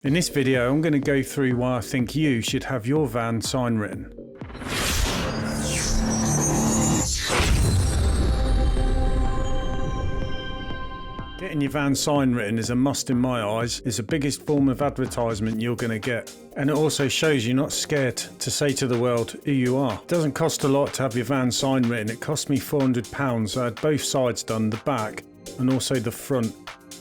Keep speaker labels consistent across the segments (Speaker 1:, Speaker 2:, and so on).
Speaker 1: In this video, I'm going to go through why I think you should have your van sign written. Getting your van sign written is a must in my eyes. It's the biggest form of advertisement you're going to get. And it also shows you're not scared to say to the world who you are. It doesn't cost a lot to have your van sign written. It cost me £400. I had both sides done, the back and also the front.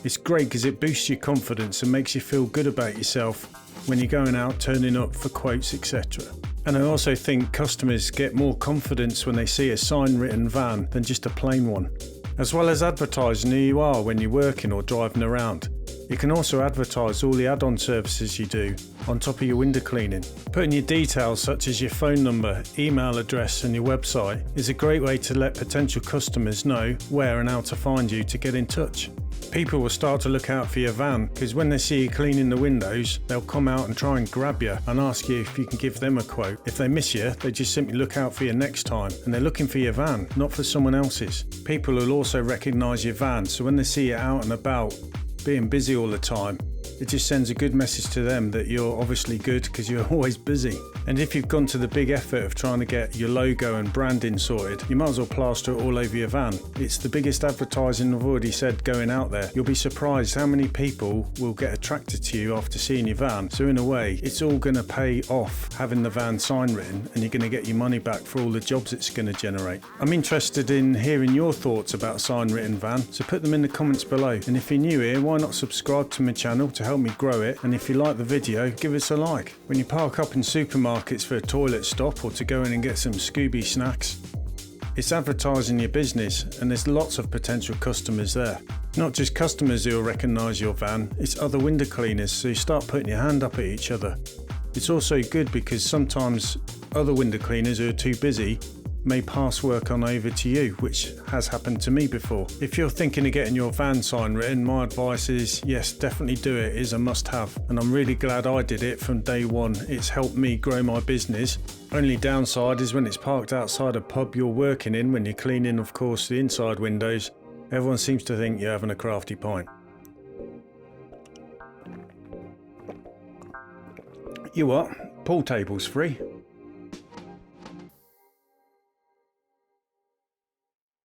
Speaker 1: It's great because it boosts your confidence and makes you feel good about yourself when you're going out, turning up for quotes, etc. And I also think customers get more confidence when they see a sign written van than just a plain one. As well as advertising who you are when you're working or driving around, you can also advertise all the add-on services you do on top of your window cleaning. Putting your details such as your phone number, email address and your website is a great way to let potential customers know where and how to find you to get in touch. People will start to look out for your van because when they see you cleaning the windows, they'll come out and try and grab you and ask you if you can give them a quote. If they miss you, they just simply look out for you next time, and they're looking for your van, not for someone else's. People will also recognise your van, so when they see you out and about, being busy all the time, it just sends a good message to them that you're obviously good because you're always busy. And if you've gone to the big effort of trying to get your logo and branding sorted, you might as well plaster it all over your van. It's the biggest advertising I've already said going out there. You'll be surprised how many people will get attracted to you after seeing your van. So in a way, it's all going to pay off having the van sign written, and you're going to get your money back for all the jobs it's going to generate. I'm interested in hearing your thoughts about a sign written van, so put them in the comments below. And if you're new here, why not subscribe to my channel to help me grow it, and if you like the video, give us a like. When you park up in supermarkets for a toilet stop or to go in and get some Scooby snacks, it's advertising your business, and there's lots of potential customers there. Not just customers who will recognise your van, it's other window cleaners, so you start putting your hand up at each other. It's also good because sometimes other window cleaners who are too busy may pass work on over to you, which has happened to me before. If you're thinking of getting your van sign written, my advice is yes, definitely do it. It is a must-have, and I'm really glad I did it from day one. It's helped me grow my business. Only downside is when it's parked outside a pub you're working in, when you're cleaning, of course, the inside windows, everyone seems to think you're having a crafty pint. You what? Pool table's free.